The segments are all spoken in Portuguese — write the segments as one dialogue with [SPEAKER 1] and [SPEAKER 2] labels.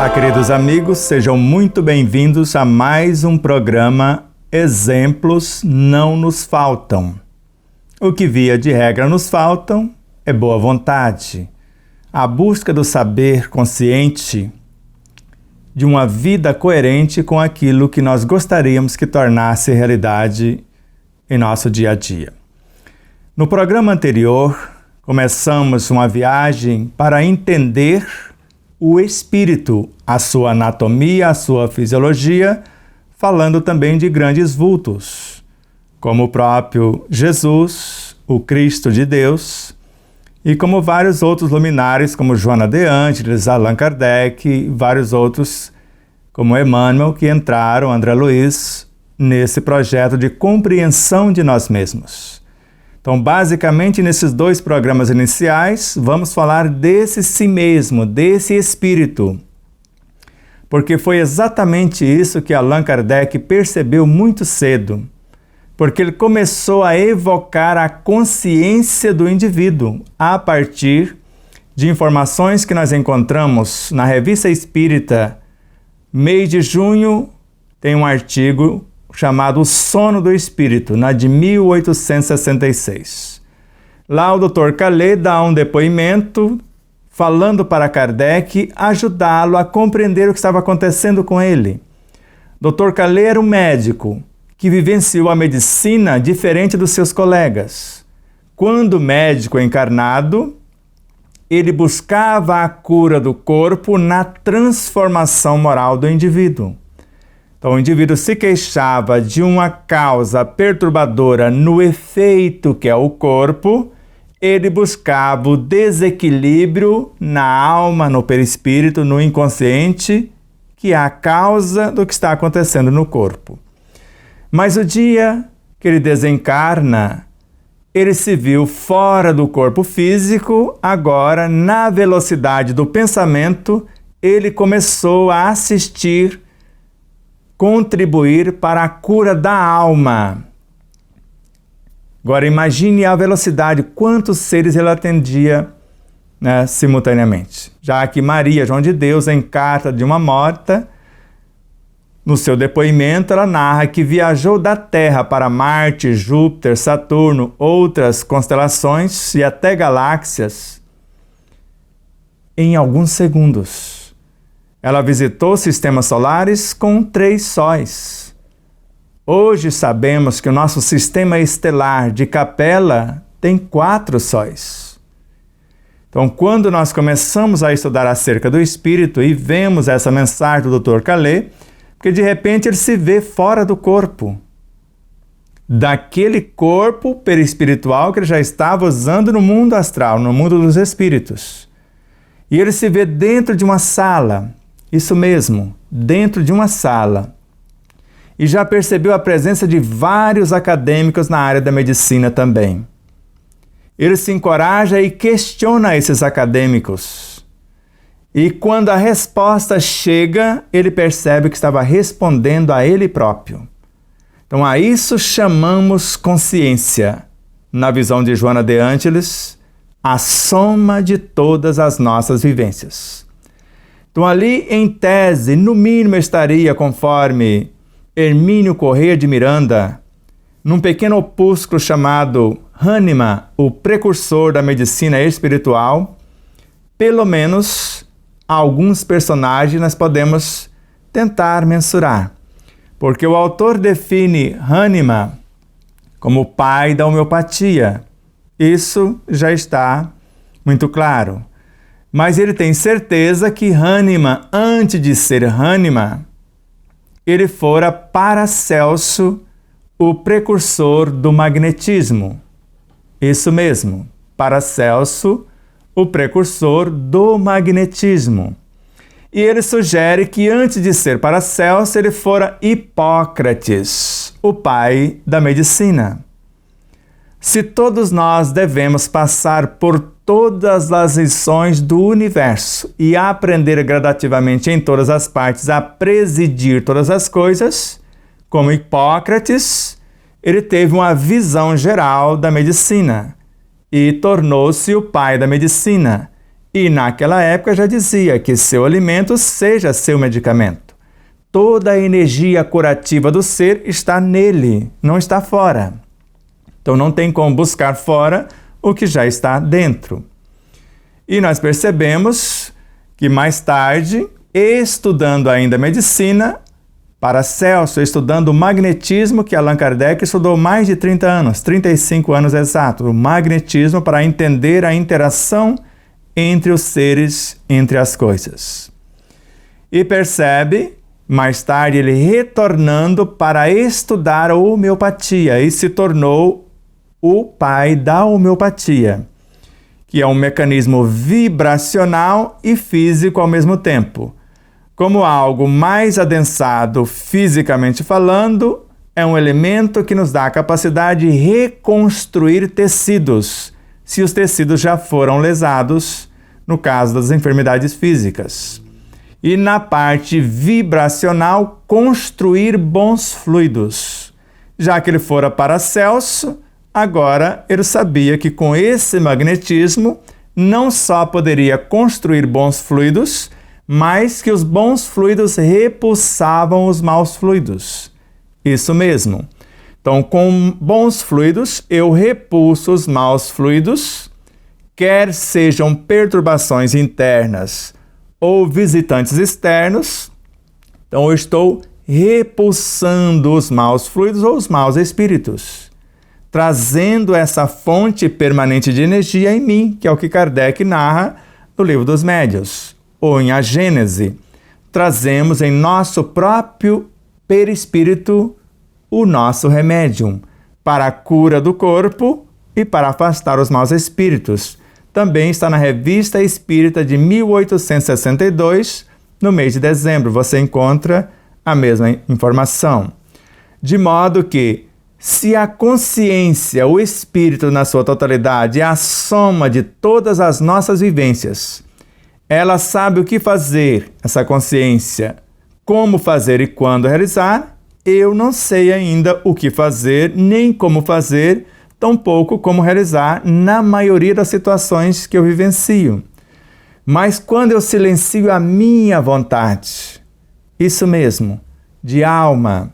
[SPEAKER 1] Olá, queridos amigos, sejam muito bem-vindos a mais um programa Exemplos Não Nos Faltam. O que via de regra nos faltam é boa vontade, a busca do saber consciente de uma vida coerente com aquilo que nós gostaríamos que tornasse realidade em nosso dia a dia. No programa anterior, começamos uma viagem para entender o espírito, a sua anatomia, a sua fisiologia, falando também de grandes vultos, como o próprio Jesus, o Cristo de Deus, e como vários outros luminares, como Joana de Ângeles, Allan Kardec e vários outros, como Emmanuel, que entraram, André Luiz, nesse projeto de compreensão de nós mesmos. Então, basicamente, nesses dois programas iniciais, vamos falar desse si mesmo, desse espírito. Porque foi exatamente isso que Allan Kardec percebeu muito cedo. Porque ele começou a evocar a consciência do indivíduo a partir de informações que nós encontramos na Revista Espírita. Mês de junho tem um artigo chamado O Sono do Espírito, na de 1866. Lá o Dr. Calais dá um depoimento falando para Kardec ajudá-lo a compreender o que estava acontecendo com ele. Dr. Calais era um médico que vivenciou a medicina diferente dos seus colegas. Quando médico encarnado, ele buscava a cura do corpo na transformação moral do indivíduo. Então, o indivíduo se queixava de uma causa perturbadora no efeito que é o corpo, ele buscava o desequilíbrio na alma, no perispírito, no inconsciente, que é a causa do que está acontecendo no corpo. Mas o dia que ele desencarna, ele se viu fora do corpo físico, agora, na velocidade do pensamento, ele começou a assistir, contribuir para a cura da alma. Agora imagine a velocidade, quantos seres ele atendia, simultaneamente. Já que Maria, João de Deus, em Carta de uma Morta, no seu depoimento, ela narra que viajou da Terra para Marte, Júpiter, Saturno, outras constelações e até galáxias em alguns segundos. Ela visitou sistemas solares com 3 sóis. Hoje sabemos que o nosso sistema estelar de Capela tem 4 sóis. Então, quando nós começamos a estudar acerca do espírito e vemos essa mensagem do Dr. Calais, porque de repente ele se vê fora do corpo, daquele corpo perispiritual que ele já estava usando no mundo astral, no mundo dos espíritos. E ele se vê dentro de uma sala. Isso mesmo, dentro de uma sala. E já percebeu a presença de vários acadêmicos na área da medicina também. Ele se encoraja e questiona esses acadêmicos. E quando a resposta chega, ele percebe que estava respondendo a ele próprio. Então a isso chamamos consciência. Na visão de Joana de Ângeles, a soma de todas as nossas vivências. Então ali, em tese, no mínimo estaria, conforme Hermínio Corrêa de Miranda, num pequeno opúsculo chamado Hahnemann, o precursor da medicina espiritual, pelo menos alguns personagens nós podemos tentar mensurar. Porque o autor define Hahnemann como o pai da homeopatia. Isso já está muito claro. Mas ele tem certeza que Hahnemann, antes de ser Hahnemann, ele fora Paracelso, o precursor do magnetismo. Isso mesmo, Paracelso, o precursor do magnetismo. E ele sugere que antes de ser Paracelso, ele fora Hipócrates, o pai da medicina. Se todos nós devemos passar por todas as lições do universo e aprender gradativamente em todas as partes a presidir todas as coisas, como Hipócrates, ele teve uma visão geral da medicina e tornou-se o pai da medicina. E naquela época já dizia que seu alimento seja seu medicamento. Toda a energia curativa do ser está nele, não está fora. Então não tem como buscar fora o que já está dentro. E nós percebemos que mais tarde, estudando ainda medicina, Paracelso, estudando o magnetismo, que Allan Kardec estudou mais de 30 anos, 35 anos exatos, o magnetismo para entender a interação entre os seres, entre as coisas. E percebe, mais tarde, ele retornando para estudar a homeopatia e se tornou o pai da homeopatia, que é um mecanismo vibracional e físico ao mesmo tempo. Como algo mais adensado fisicamente falando, é um elemento que nos dá a capacidade de reconstruir tecidos, se os tecidos já foram lesados, no caso das enfermidades físicas. E na parte vibracional, construir bons fluidos. Já que ele fora Paracelso, agora ele sabia que com esse magnetismo não só poderia construir bons fluidos, mas que os bons fluidos repulsavam os maus fluidos. Isso mesmo. Então, com bons fluidos, eu repulso os maus fluidos, quer sejam perturbações internas ou visitantes externos. Então, eu estou repulsando os maus fluidos ou os maus espíritos, trazendo essa fonte permanente de energia em mim, que é o que Kardec narra no Livro dos Médiuns, ou em A Gênese. Trazemos em nosso próprio perispírito o nosso remédio para a cura do corpo e para afastar os maus espíritos. Também está na Revista Espírita de 1862, no mês de dezembro. Você encontra a mesma informação. De modo que, se a consciência, o espírito na sua totalidade, é a soma de todas as nossas vivências, ela sabe o que fazer, essa consciência, como fazer e quando realizar. Eu não sei ainda o que fazer, nem como fazer, tampouco como realizar na maioria das situações que eu vivencio. Mas quando eu silencio a minha vontade, isso mesmo, de alma,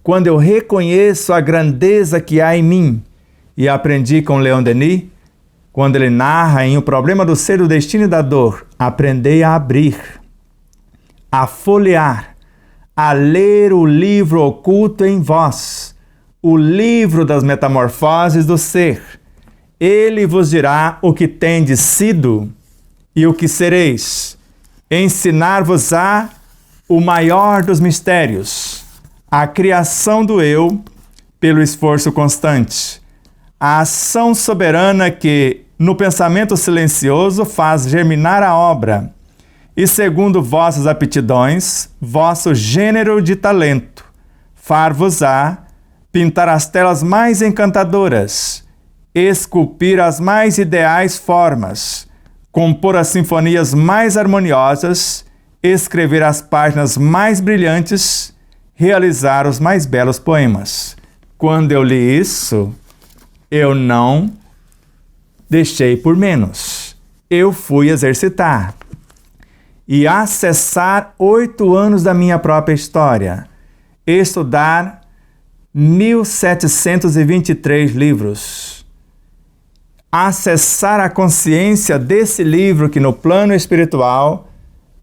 [SPEAKER 1] quando eu reconheço a grandeza que há em mim, e aprendi com Leon Denis, quando ele narra em O Problema do Ser, do Destino e da Dor, aprendei a abrir, a folhear, a ler o livro oculto em vós, o livro das metamorfoses do ser. Ele vos dirá o que tendes sido e o que sereis. Ensinar-vos-á o maior dos mistérios, a criação do eu pelo esforço constante, a ação soberana que, no pensamento silencioso, faz germinar a obra, e segundo vossas aptidões, vosso gênero de talento, far-vos-á pintar as telas mais encantadoras, esculpir as mais ideais formas, compor as sinfonias mais harmoniosas, escrever as páginas mais brilhantes, realizar os mais belos poemas. Quando eu li isso, eu não deixei por menos. Eu fui exercitar e acessar 8 anos da minha própria história, estudar 1723 livros, acessar a consciência desse livro que no plano espiritual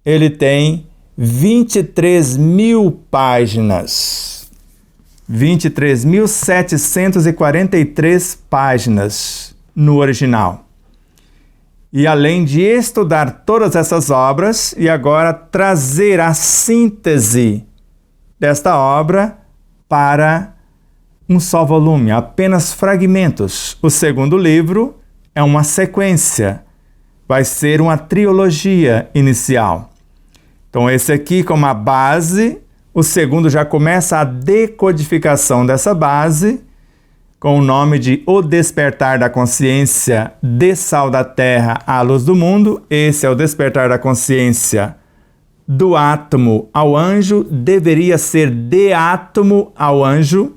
[SPEAKER 1] ele tem 23.000 páginas, 23.743 páginas no original. E além de estudar todas essas obras e agora trazer a síntese desta obra para um só volume, apenas fragmentos. O segundo livro é uma sequência, vai ser uma trilogia inicial. Então esse aqui como a base, o segundo já começa a decodificação dessa base, com o nome de O Despertar da Consciência, de Sal da Terra à Luz do Mundo. Esse é o despertar da consciência do átomo ao anjo, deveria ser de átomo ao anjo,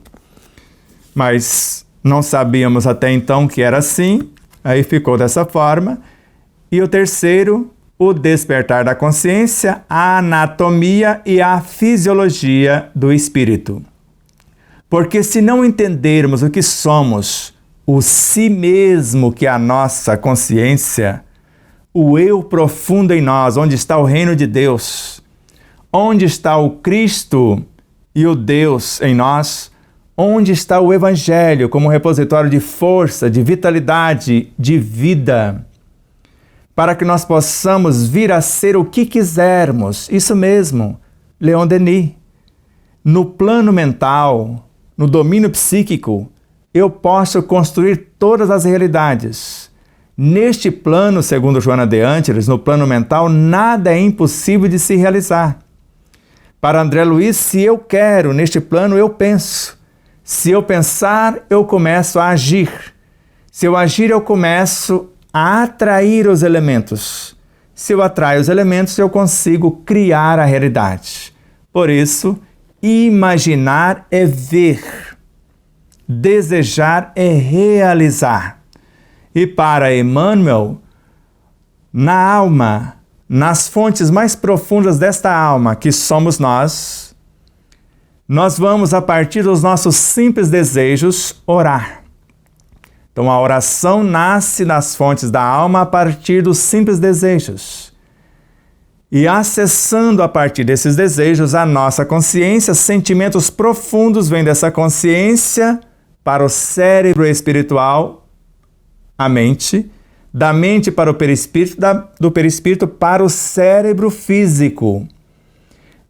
[SPEAKER 1] mas não sabíamos até então que era assim, aí ficou dessa forma. E o terceiro, o despertar da consciência, a anatomia e a fisiologia do espírito. Porque se não entendermos o que somos, o si mesmo que é a nossa consciência, o eu profundo em nós, onde está o reino de Deus, onde está o Cristo e o Deus em nós, onde está o Evangelho como repositório de força, de vitalidade, de vida, para que nós possamos vir a ser o que quisermos. Isso mesmo, Leon Denis. No plano mental, no domínio psíquico, eu posso construir todas as realidades. Neste plano, segundo Joana de Ângeles, no plano mental, nada é impossível de se realizar. Para André Luiz, se eu quero, neste plano eu penso. Se eu pensar, eu começo a agir. Se eu agir, eu começo a atrair os elementos. Se eu atraio os elementos, eu consigo criar a realidade. Por isso, imaginar é ver. Desejar é realizar. E para Emmanuel, na alma, nas fontes mais profundas desta alma, que somos nós vamos, a partir dos nossos simples desejos, orar. Então, a oração nasce nas fontes da alma a partir dos simples desejos. E acessando a partir desses desejos a nossa consciência, sentimentos profundos vêm dessa consciência para o cérebro espiritual, a mente, da mente para o perispírito, do perispírito para o cérebro físico.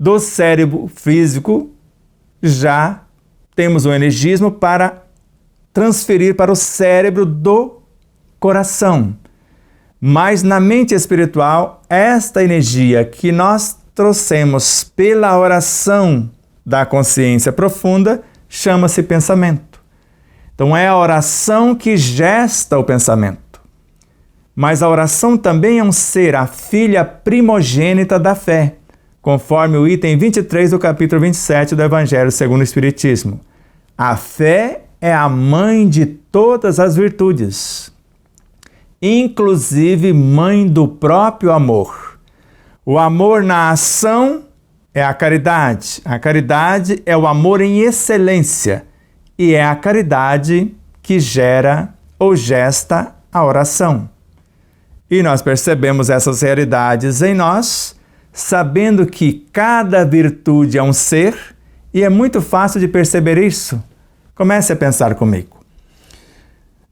[SPEAKER 1] Do cérebro físico, já temos o energismo para transferir para o cérebro do coração. Mas na mente espiritual, esta energia que nós trouxemos pela oração da consciência profunda chama-se pensamento. Então é a oração que gesta o pensamento. Mas a oração também é um ser, a filha primogênita da fé, conforme o item 23 do capítulo 27 do Evangelho segundo o Espiritismo. A fé é a mãe de todas as virtudes, inclusive mãe do próprio amor. O amor na ação é a caridade. A caridade é o amor em excelência e é a caridade que gera ou gesta a oração. E nós percebemos essas realidades em nós, sabendo que cada virtude é um ser, e é muito fácil de perceber isso. Comece a pensar comigo.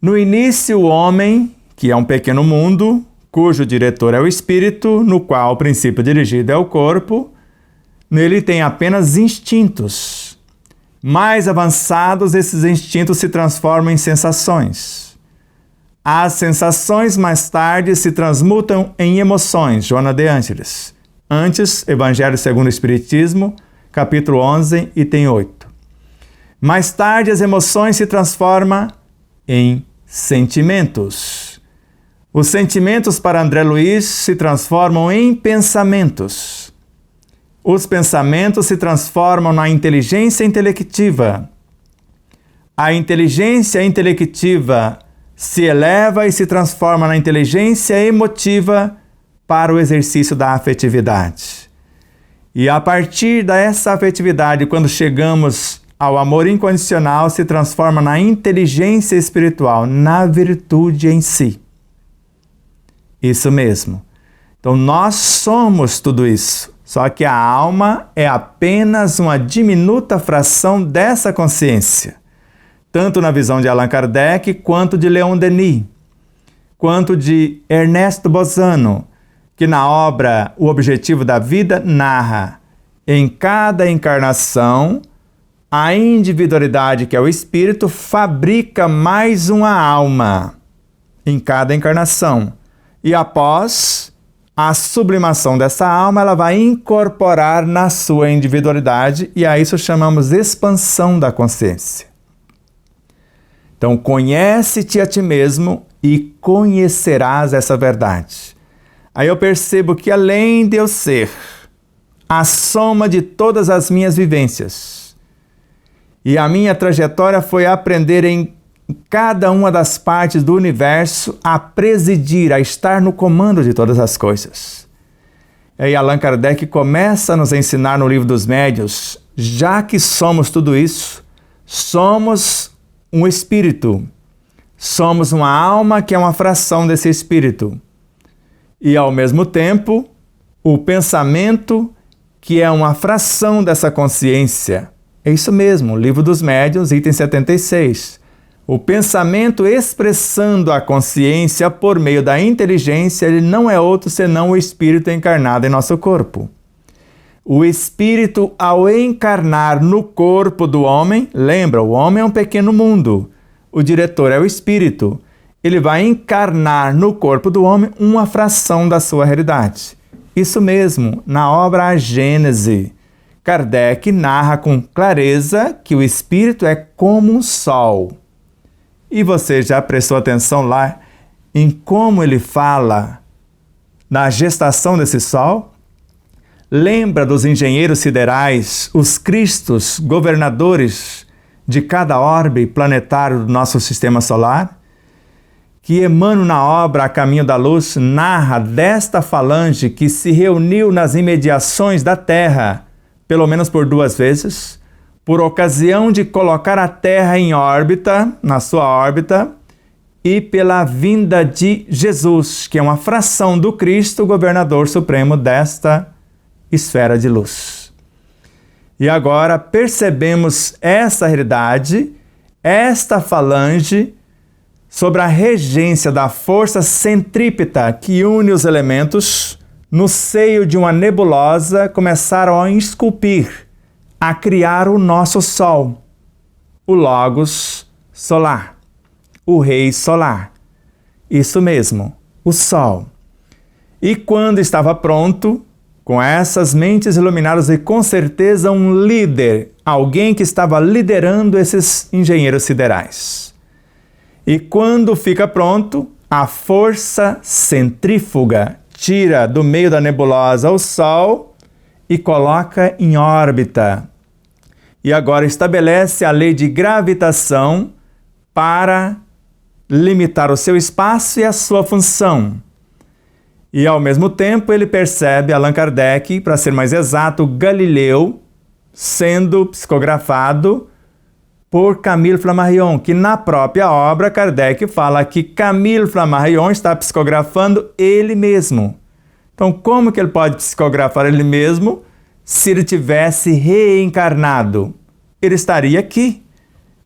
[SPEAKER 1] No início, o homem, que é um pequeno mundo, cujo diretor é o espírito, no qual o princípio dirigido é o corpo, nele tem apenas instintos. Mais avançados, esses instintos se transformam em sensações. As sensações mais tarde se transmutam em emoções, Joana de Ângeles. Antes, Evangelho segundo o Espiritismo, capítulo 11, item 8. Mais tarde, as emoções se transformam em sentimentos. Os sentimentos para André Luiz se transformam em pensamentos. Os pensamentos se transformam na inteligência intelectiva. A inteligência intelectiva se eleva e se transforma na inteligência emotiva para o exercício da afetividade. E a partir dessa afetividade, quando chegamos ao amor incondicional, se transforma na inteligência espiritual, na virtude em si. Isso mesmo. Então nós somos tudo isso, só que a alma é apenas uma diminuta fração dessa consciência, tanto na visão de Allan Kardec, quanto de Leon Denis, quanto de Ernesto Bozano, que na obra O Objetivo da Vida narra: em cada encarnação, a individualidade, que é o espírito, fabrica mais uma alma em cada encarnação. E após a sublimação dessa alma, ela vai incorporar na sua individualidade, e a isso chamamos expansão da consciência. Então, conhece-te a ti mesmo e conhecerás essa verdade. Aí eu percebo que além de eu ser a soma de todas as minhas vivências, e a minha trajetória foi aprender em cada uma das partes do universo a presidir, a estar no comando de todas as coisas. E aí Allan Kardec começa a nos ensinar no Livro dos Médiuns, já que somos tudo isso, somos um espírito, somos uma alma que é uma fração desse espírito. E ao mesmo tempo, o pensamento que é uma fração dessa consciência. É isso mesmo, Livro dos Médiuns, item 76. O pensamento expressando a consciência por meio da inteligência, ele não é outro senão o espírito encarnado em nosso corpo. O espírito, ao encarnar no corpo do homem, lembra, o homem é um pequeno mundo, o diretor é o espírito. Ele vai encarnar no corpo do homem uma fração da sua realidade. Isso mesmo, na obra A Gênese, Kardec narra com clareza que o espírito é como um sol. E você já prestou atenção lá em como ele fala na gestação desse sol? Lembra dos engenheiros siderais, os cristos governadores de cada orbe planetário do nosso sistema solar? Que Emmanuel, na obra A Caminho da Luz, narra desta falange que se reuniu nas imediações da Terra, pelo menos por 2 vezes, por ocasião de colocar a Terra em órbita, na sua órbita, e pela vinda de Jesus, que é uma fração do Cristo, governador supremo desta esfera de luz. E agora percebemos essa realidade, esta falange, sobre a regência da força centrípeta que une os elementos, no seio de uma nebulosa, começaram a esculpir, a criar o nosso Sol, o Logos solar, o Rei solar. Isso mesmo, o Sol. E quando estava pronto, com essas mentes iluminadas e com certeza um líder, alguém que estava liderando esses engenheiros siderais. E quando fica pronto, a força centrífuga tira do meio da nebulosa o Sol e coloca em órbita. E agora estabelece a lei de gravitação para limitar o seu espaço e a sua função. E ao mesmo tempo ele percebe, Allan Kardec, para ser mais exato, Galileu, sendo psicografado por Camille Flammarion, que na própria obra Kardec fala que Camille Flammarion está psicografando ele mesmo. Então, como que ele pode psicografar ele mesmo se ele tivesse reencarnado? Ele estaria aqui.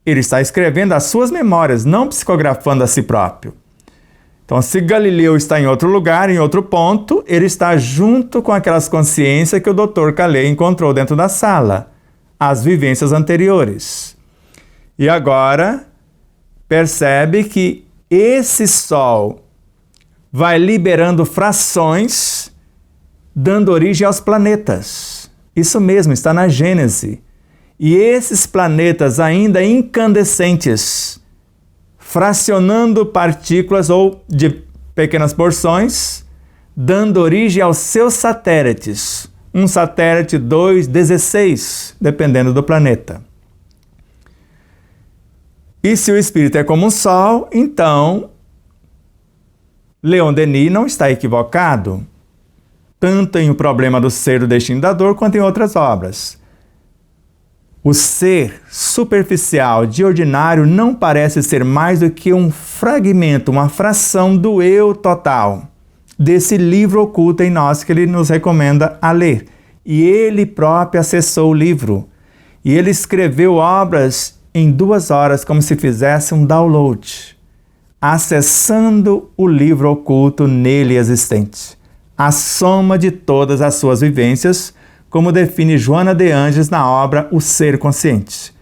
[SPEAKER 1] Ele está escrevendo as suas memórias, não psicografando a si próprio. Então, se Galileu está em outro lugar, em outro ponto, ele está junto com aquelas consciências que o Dr. Calais encontrou dentro da sala, as vivências anteriores. E agora, percebe que esse Sol vai liberando frações, dando origem aos planetas. Isso mesmo, está na Gênese. E esses planetas ainda incandescentes, fracionando partículas ou de pequenas porções, dando origem aos seus satélites. Um satélite, 2, 16, dependendo do planeta. E se o espírito é como um sol, então Leon Denis não está equivocado, tanto em O Problema do Ser do Destino da Dor, quanto em outras obras. O ser superficial de ordinário não parece ser mais do que um fragmento, uma fração do eu total, desse livro oculto em nós que ele nos recomenda a ler. E ele próprio acessou o livro. E ele escreveu obras em 2 horas, como se fizesse um download, acessando o livro oculto nele existente, a soma de todas as suas vivências, como define Joana de Ângeles na obra O Ser Consciente.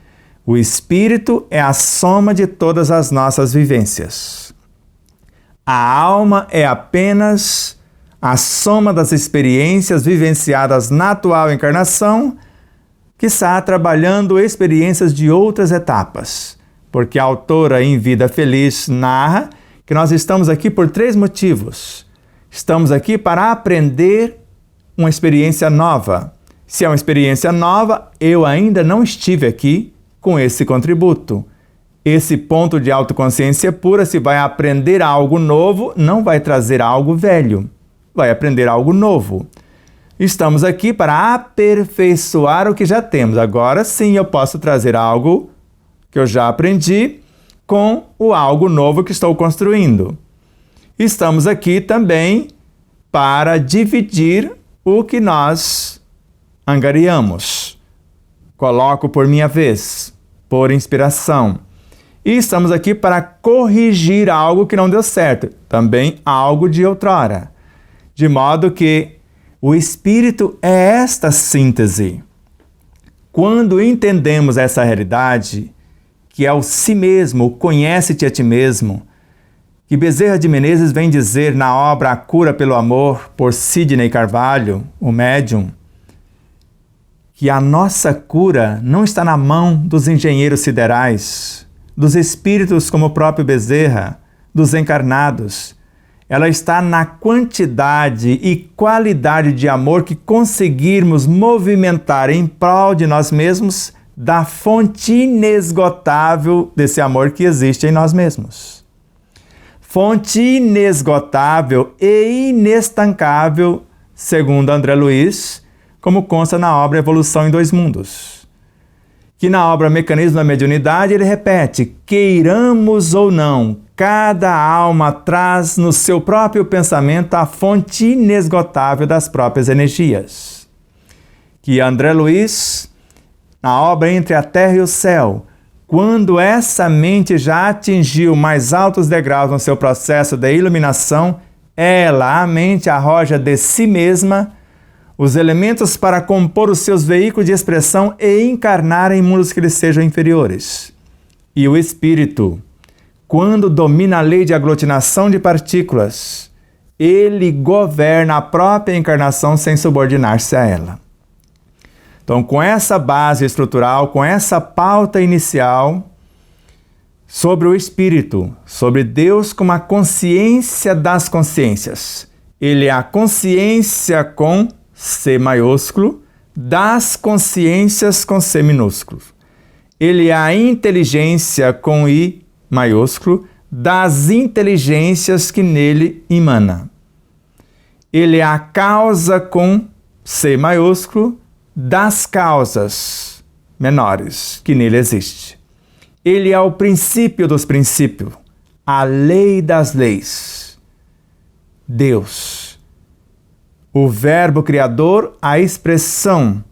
[SPEAKER 1] O espírito é a soma de todas as nossas vivências. A alma é apenas a soma das experiências vivenciadas na atual encarnação, que está trabalhando experiências de outras etapas, porque a autora em Vida Feliz narra que nós estamos aqui por 3 motivos. Estamos aqui para aprender uma experiência nova. Se é uma experiência nova, eu ainda não estive aqui com esse contributo. Esse ponto de autoconsciência pura, se vai aprender algo novo, não vai trazer algo velho, vai aprender algo novo. Estamos aqui para aperfeiçoar o que já temos. Agora sim eu posso trazer algo que eu já aprendi com o algo novo que estou construindo. Estamos aqui também para dividir o que nós angariamos. Coloco por minha vez, por inspiração. E estamos aqui para corrigir algo que não deu certo, também algo de outrora. De modo que o Espírito é esta síntese. Quando entendemos essa realidade, que é o si mesmo, o conhece-te a ti mesmo, que Bezerra de Menezes vem dizer na obra A Cura pelo Amor, por Sidney Carvalho, o médium, que a nossa cura não está na mão dos engenheiros siderais, dos espíritos como o próprio Bezerra, dos encarnados. Ela está na quantidade e qualidade de amor que conseguirmos movimentar em prol de nós mesmos, da fonte inesgotável desse amor que existe em nós mesmos. Fonte inesgotável e inestancável, segundo André Luiz, como consta na obra Evolução em Dois Mundos. Que na obra Mecanismo da Mediunidade ele repete: queiramos ou não, cada alma traz no seu próprio pensamento a fonte inesgotável das próprias energias. Que André Luiz, na obra Entre a Terra e o Céu, quando essa mente já atingiu mais altos degraus no seu processo de iluminação, ela, a mente, arroja de si mesma os elementos para compor os seus veículos de expressão e encarnar em mundos que lhes sejam inferiores. E o espírito, quando domina a lei de aglutinação de partículas, ele governa a própria encarnação sem subordinar-se a ela. Então, com essa base estrutural, com essa pauta inicial sobre o espírito, sobre Deus como a consciência das consciências, ele é a consciência com C maiúsculo, das consciências com C minúsculo. Ele é a inteligência com I maiúsculo, das inteligências que nele emana. Ele é a causa com C maiúsculo, das causas menores que nele existe. Ele é o princípio dos princípios, a lei das leis. Deus. O Verbo Criador, a expressão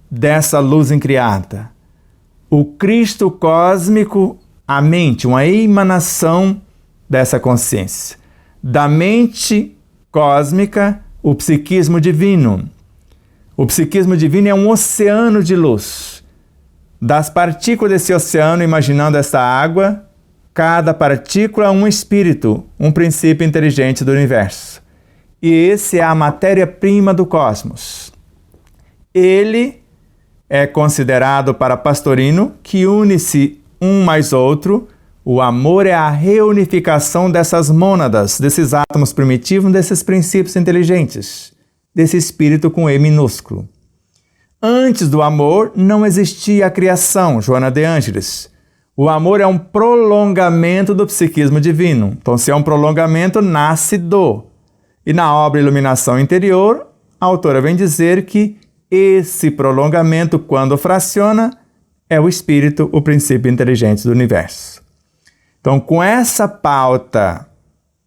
[SPEAKER 1] dessa luz incriada. O Cristo cósmico, a mente, uma emanação dessa consciência. Da mente cósmica, o psiquismo divino. O psiquismo divino é um oceano de luz. Das partículas desse oceano, imaginando essa água, cada partícula é um espírito, um princípio inteligente do universo. E esse é a matéria-prima do cosmos. Ele é considerado para Pastorino que une-se um mais outro. O amor é a reunificação dessas mônadas, desses átomos primitivos, desses princípios inteligentes, desse espírito com E minúsculo. Antes do amor não existia a criação, Joana de Ângeles. O amor é um prolongamento do psiquismo divino. Então, se é um prolongamento, nasce do. E na obra Iluminação Interior, a autora vem dizer que esse prolongamento, quando fraciona, é o espírito, o princípio inteligente do universo. Então, com essa pauta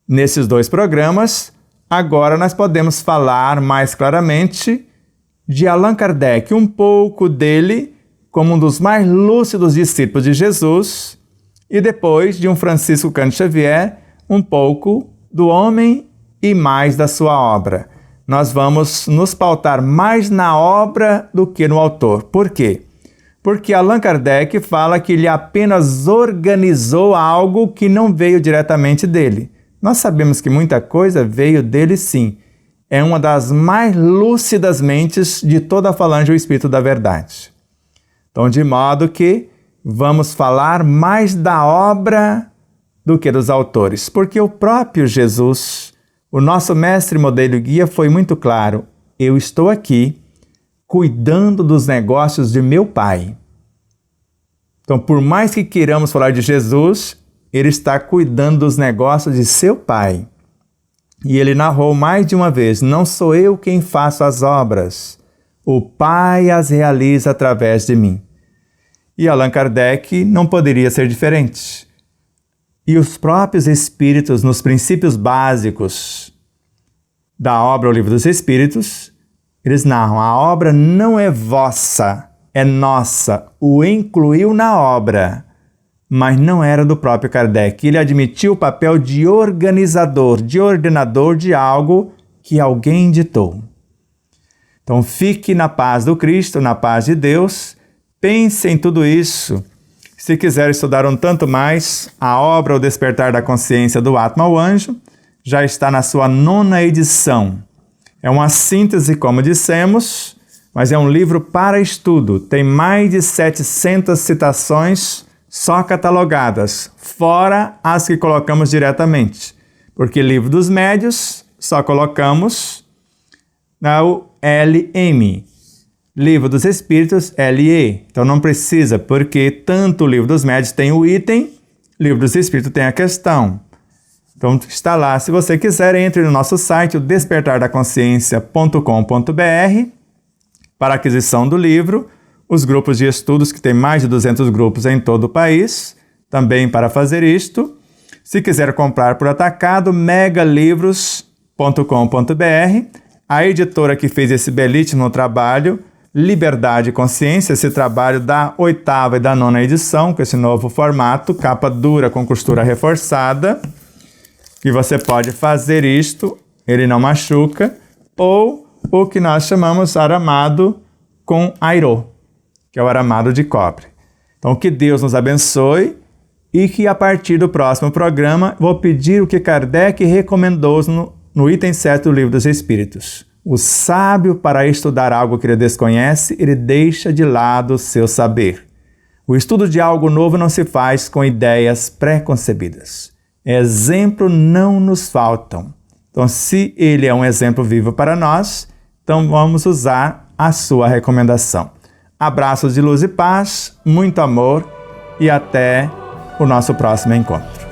[SPEAKER 1] nesses dois programas, agora nós podemos falar mais claramente de Allan Kardec, um pouco dele como um dos mais lúcidos discípulos de Jesus, e depois de um Francisco Cândido Xavier, um pouco do homem e mais da sua obra. Nós vamos nos pautar mais na obra do que no autor. Por quê? Porque Allan Kardec fala que ele apenas organizou algo que não veio diretamente dele. Nós sabemos que muita coisa veio dele sim. É uma das mais lúcidas mentes de toda a falange do Espírito da Verdade. Então, de modo que vamos falar mais da obra do que dos autores. Porque o próprio Jesus, o nosso mestre, modelo e guia, foi muito claro. Eu estou aqui cuidando dos negócios de meu Pai. Então, por mais que queiramos falar de Jesus, ele está cuidando dos negócios de seu Pai. E ele narrou mais de uma vez: não sou eu quem faço as obras, o Pai as realiza através de mim. E Allan Kardec não poderia ser diferente. E os próprios Espíritos, nos princípios básicos da obra O Livro dos Espíritos, eles narram: a obra não é vossa, é nossa. O incluiu na obra, mas não era do próprio Kardec. Ele admitiu o papel de organizador, de ordenador de algo que alguém ditou. Então fique na paz do Cristo, na paz de Deus. Pense em tudo isso. Se quiser estudar um tanto mais, a obra O Despertar da Consciência do Atma ao Anjo já está na sua 9ª edição. É uma síntese, como dissemos, mas é um livro para estudo. Tem mais de 700 citações só catalogadas, fora as que colocamos diretamente. Porque Livro dos Médios só colocamos o LM. Livro dos Espíritos, LE. Então não precisa, porque tanto o Livro dos Médios tem o item, Livro dos Espíritos tem a questão. Então está lá. Se você quiser, entre no nosso site, o despertardaconsciência.com.br, para aquisição do livro. Os grupos de estudos, que tem mais de 200 grupos em todo o país, também para fazer isto. Se quiser comprar por atacado, megalivros.com.br. A editora que fez esse belíssimo trabalho, Liberdade e Consciência, esse trabalho da 8ª e da 9ª edição, com esse novo formato, capa dura com costura reforçada, que você pode fazer isto, ele não machuca, ou o que nós chamamos aramado com airô, que é o aramado de cobre. Então que Deus nos abençoe e que a partir do próximo programa vou pedir o que Kardec recomendou no item 7 do Livro dos Espíritos. O sábio, para estudar algo que ele desconhece, ele deixa de lado o seu saber. O estudo de algo novo não se faz com ideias pré-concebidas. Exemplo não nos faltam. Então, se ele é um exemplo vivo para nós, então vamos usar a sua recomendação. Abraços de luz e paz, muito amor e até o nosso próximo encontro.